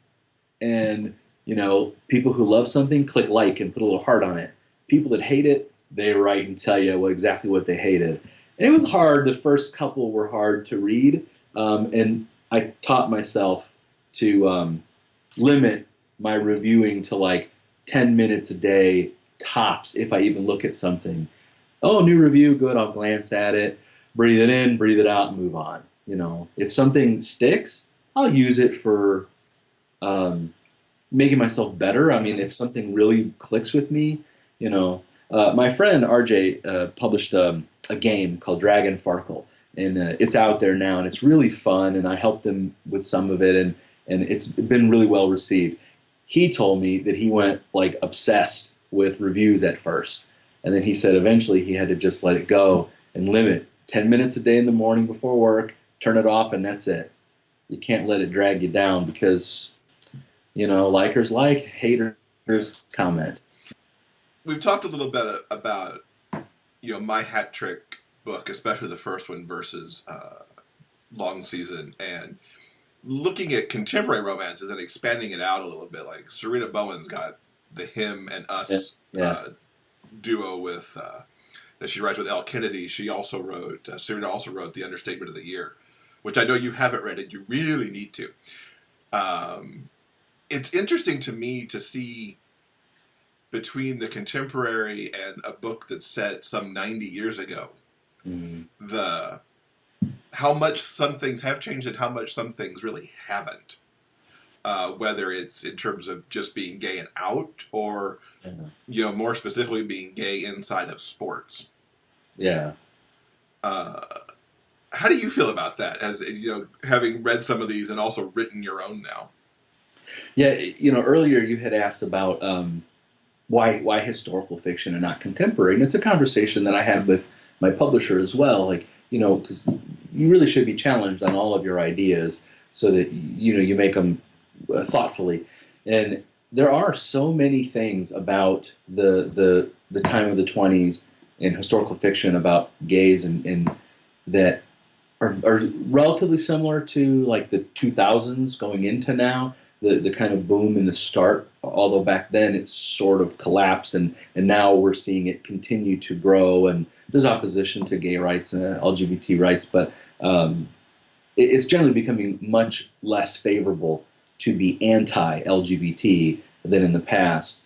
Speaker 6: And, you know, people who love something click like and put a little heart on it. People that hate it, they write and tell you exactly what they hated. And it was hard. The first couple were hard to read. And I taught myself to limit my reviewing to like 10 minutes a day tops if I even look at something. Oh, new review, good, I'll glance at it, breathe it in, breathe it out, and move on. You know, if something sticks, I'll use it for making myself better. I mean, if something really clicks with me, you know. My friend RJ published a game called Dragon Farkle, and it's out there now, and it's really fun, and I helped him with some of it, and it's been really well received. He told me that he went like obsessed with reviews at first, and then he said eventually he had to just let it go and limit 10 minutes a day in the morning before work, turn it off, and that's it. You can't let it drag you down because, you know, likers like, haters comment.
Speaker 1: We've talked a little bit about, you know, my hat trick book, especially the first one versus Long Season, and looking at contemporary romances and expanding it out a little bit. Like Serena Bowen's got the Him and Us duo with that she writes with L. Kennedy. She also wrote, Serena also wrote The Understatement of the Year, which I know you haven't read and you really need to. It's interesting to me to see between the contemporary and a book that's set some 90 years ago. The how much some things have changed and how much some things really haven't. Whether it's in terms of just being gay and out, or more specifically being gay inside of sports.
Speaker 6: Yeah.
Speaker 1: How do you feel about that? As having read some of these and also written your own now.
Speaker 6: Yeah, earlier you had asked about why historical fiction and not contemporary, and it's a conversation that I had with my publisher as well. Like, because you really should be challenged on all of your ideas so that you make them thoughtfully. And there are so many things about the time of the 20s in historical fiction about gays and that are relatively similar to like the 2000s going into now. The kind of boom in the start, although back then it sort of collapsed, and now we're seeing it continue to grow, and there's opposition to gay rights and LGBT rights, but it's generally becoming much less favorable to be anti-LGBT than in the past.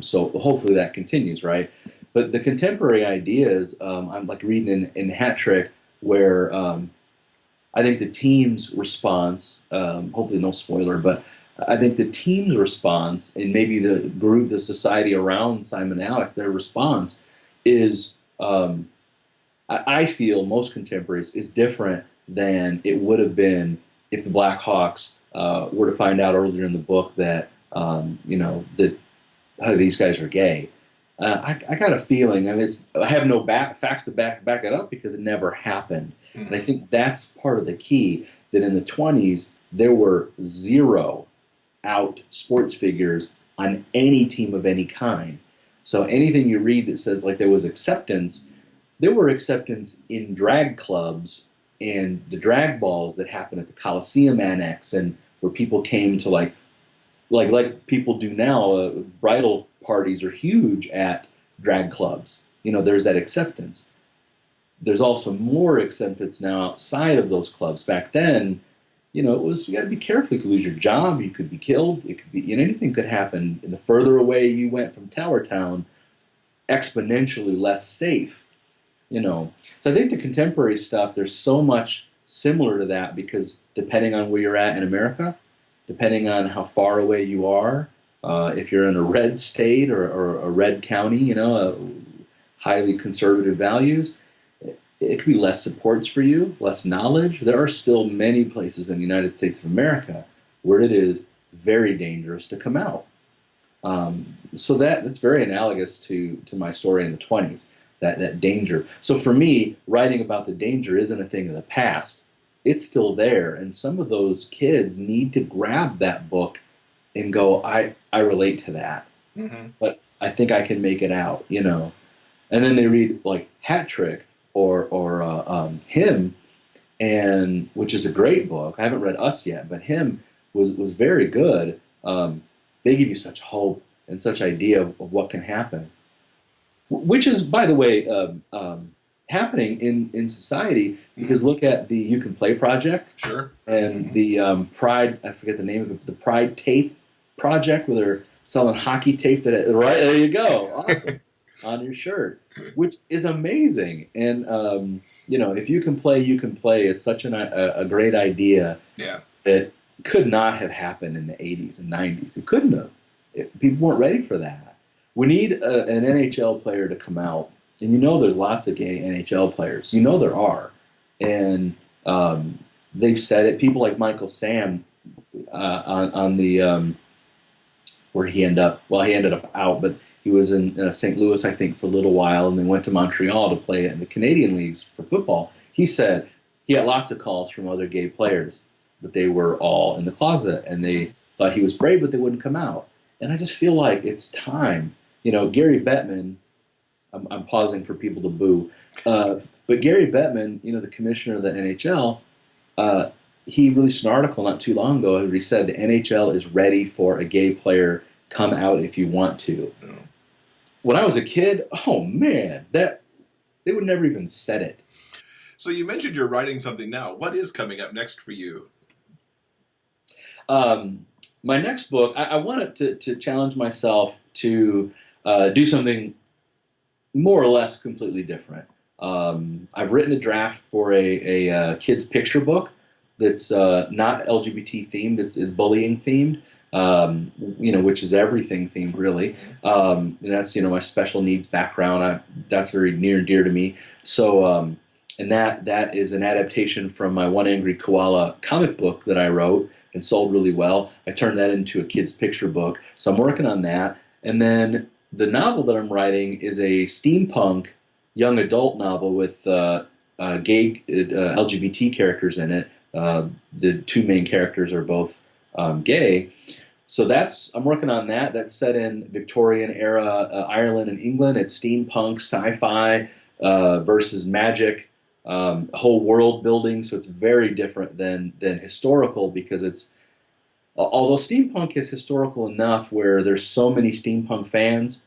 Speaker 6: So hopefully that continues, right? But the contemporary ideas, I'm like reading in Hat Trick, where I think the team's response, hopefully no spoiler, but I think the team's response, and maybe the group, the society around Simon and Alex, their response is, I feel most contemporaries, is different than it would have been if the Blackhawks were to find out earlier in the book that, that these guys are gay. I got a feeling, and I have no facts to back it up because it never happened. And I think that's part of the key, that in the 20s, there were zero out sports figures on any team of any kind. So anything you read that says like there was acceptance, there were acceptance in drag clubs and the drag balls that happened at the Coliseum Annex, and where people came to like people do now. Bridal parties are huge at drag clubs. There's that acceptance. There's also more acceptance now outside of those clubs. Back then, it was, you got to be careful. You could lose your job. You could be killed. It could be, anything could happen. And the further away you went from Tower Town, exponentially less safe. So I think the contemporary stuff, there's so much similar to that, because depending on where you're at in America, depending on how far away you are, if you're in a red state or a red county, highly conservative values, it could be less supports for you, less knowledge. There are still many places in the United States of America where it is very dangerous to come out. So that's very analogous to my story in the 20s, that danger. So for me, writing about the danger isn't a thing of the past. It's still there, and some of those kids need to grab that book and go, I relate to that, but I think I can make it out, And then they read like Hat Trick or Him, and which is a great book. I haven't read Us yet, but Him was very good. They give you such hope and such idea of what can happen, which is, by the way, happening in society, because look at the You Can Play Project.
Speaker 1: Sure.
Speaker 6: And the Pride, I forget the name of the Pride Tape Project, where they're selling hockey tape right there you go. Awesome. On your shirt, which is amazing. And, if you can play is such a great idea.
Speaker 1: Yeah.
Speaker 6: That could not have happened in the 80s and 90s. It couldn't have. People weren't ready for that. We need an NHL player to come out. And there's lots of gay NHL players. There are. And they've said it. People like Michael Sam on the where he ended up. Well, he ended up out, but he was in St. Louis, I think, for a little while, and then went to Montreal to play in the Canadian leagues for football. He said he had lots of calls from other gay players, but they were all in the closet, and they thought he was brave, but they wouldn't come out. And I just feel like it's time. Gary Bettman. I'm pausing for people to boo. But Gary Bettman, the commissioner of the NHL, he released an article not too long ago where he said the NHL is ready for a gay player. Come out if you want to. Oh. When I was a kid, oh man, they would never even said it.
Speaker 1: So you mentioned you're writing something now. What is coming up next for you?
Speaker 6: My next book, I wanted to challenge myself to do something more or less completely different. I've written a draft for a kids picture book that's not LGBT themed. It's bullying themed. Which is everything themed, really. And that's, my special needs background. That's very near and dear to me. So, and that is an adaptation from my One Angry Koala comic book that I wrote and sold really well. I turned that into a kid's picture book. So I'm working on that. And then the novel that I'm writing is a steampunk young adult novel with gay LGBT characters in it. The two main characters are both gay. So I'm working on that. That's set in Victorian era Ireland and England. It's steampunk, sci-fi versus magic, whole world building. So it's very different than historical, because although steampunk is historical enough where there's so many steampunk fans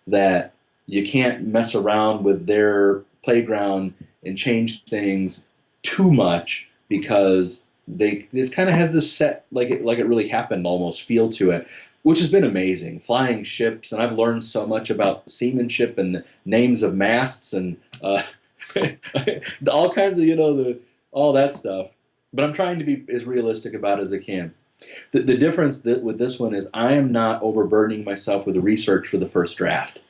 Speaker 6: that you can't mess around with their playground and change things too much, because this kind of has this set like it really happened almost feel to it, which has been amazing. Flying ships, and I've learned so much about seamanship and names of masts and all kinds of all that stuff. But I'm trying to be as realistic about it as I can. The difference with this one is I am not overburdening myself with the research for the first draft.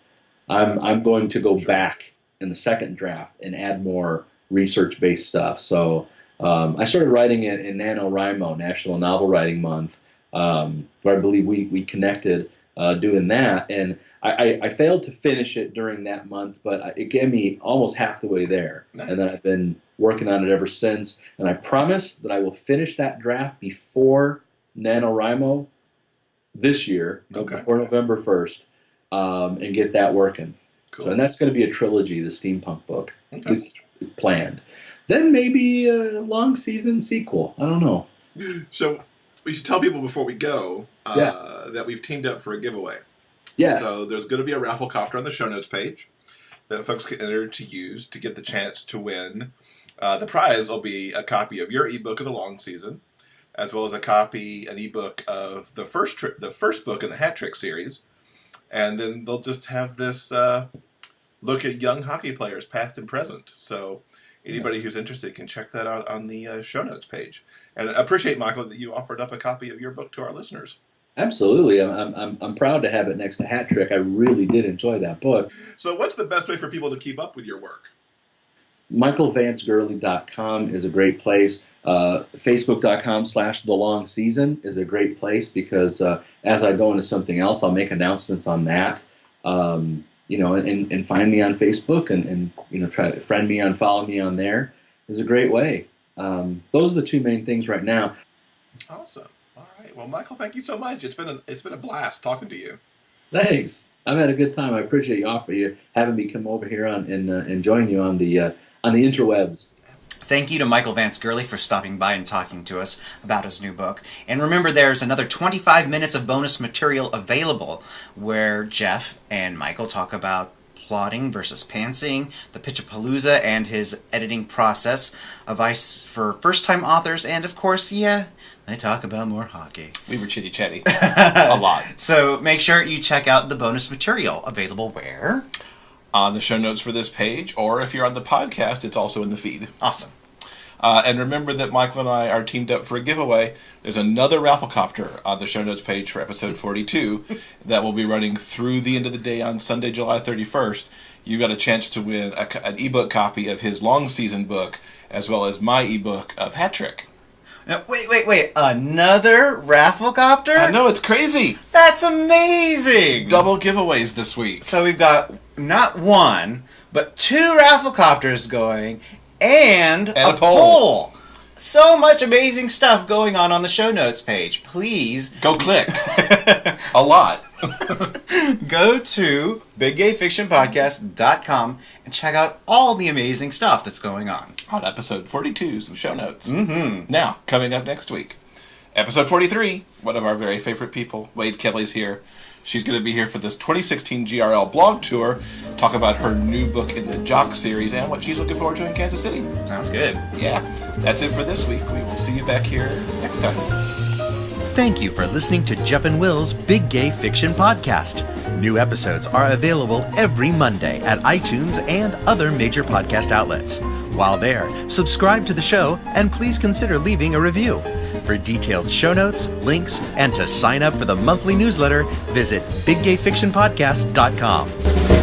Speaker 6: I'm going to go back in the second draft and add more research-based stuff. So I started writing it in NaNoWriMo, National Novel Writing Month, where I believe we connected doing that. And I failed to finish it during that month, but it gave me almost half the way there. Nice. And then I've been working on it ever since. And I promise that I will finish that draft before NaNoWriMo this year, before November 1st, and get that working. Cool. So, and that's going to be a trilogy, the steampunk book. Okay. It's planned. Then maybe a long season sequel. I don't know.
Speaker 1: So we should tell people before we go that we've teamed up for a giveaway.
Speaker 6: Yes.
Speaker 1: So there's going to be a Rafflecopter on the show notes page that folks can enter to use to get the chance to win. The prize will be a copy of your ebook of the long season, as well as an ebook of the first book in the Hat Trick series. And then they'll just have this look at young hockey players, past and present. So anybody who's interested can check that out on the show notes page. And I appreciate, Michael, that you offered up a copy of your book to our listeners.
Speaker 6: Absolutely. I'm proud to have it next to Hat Trick. I really did enjoy that book.
Speaker 1: So what's the best way for people to keep up with your work?
Speaker 6: MichaelVanceGurley.com is a great place. Facebook.com/The Long Season is a great place, because as I go into something else, I'll make announcements on that. And find me on Facebook and try to friend me follow me on there is a great way. Those are the two main things right now.
Speaker 1: Awesome. All right. Well, Michael, thank you so much. It's been a blast talking to you.
Speaker 6: Thanks. I've had a good time. I appreciate you having me come over here and join you on the interwebs.
Speaker 3: Thank you to Michael Vance Gurley for stopping by and talking to us about his new book. And remember, there's another 25 minutes of bonus material available where Jeff and Michael talk about plotting versus pantsing, the Pitchapalooza and his editing process, advice for first-time authors, and of course, they talk about more hockey.
Speaker 1: We were chitty-chatty a lot.
Speaker 3: So make sure you check out the bonus material available where?
Speaker 1: On the show notes for this page, or if you're on the podcast, it's also in the feed.
Speaker 3: Awesome.
Speaker 1: And remember that Michael and I are teamed up for a giveaway. There's another Rafflecopter on the show notes page for episode 42 that will be running through the end of the day on Sunday, July 31st. You got a chance to win an ebook copy of his long season book, as well as my ebook of Hat Trick.
Speaker 3: Now, wait. Another Rafflecopter?
Speaker 1: I know, it's crazy.
Speaker 3: That's amazing.
Speaker 1: Double giveaways this week.
Speaker 3: So we've got not one, but two Rafflecopters going, and a poll. So much amazing stuff going on the show notes page. Please
Speaker 1: go click. A lot.
Speaker 3: Go to biggayfictionpodcast.com and check out all the amazing stuff that's going on
Speaker 1: episode 42, some show notes.
Speaker 3: Mm-hmm.
Speaker 1: Now, coming up next week, episode 43, one of our very favorite people, Wade Kelly's here. She's going to be here for this 2016 GRL Blog Tour, talk about her new book in the Jock series and what she's looking forward to in Kansas City.
Speaker 3: Sounds good.
Speaker 1: Yeah, that's it for this week. We will see you back here next time.
Speaker 2: Thank you for listening to Jeff and Will's Big Gay Fiction Podcast. New episodes are available every Monday at iTunes and other major podcast outlets. While there, subscribe to the show and please consider leaving a review. For detailed show notes, links, and to sign up for the monthly newsletter, visit biggayfictionpodcast.com.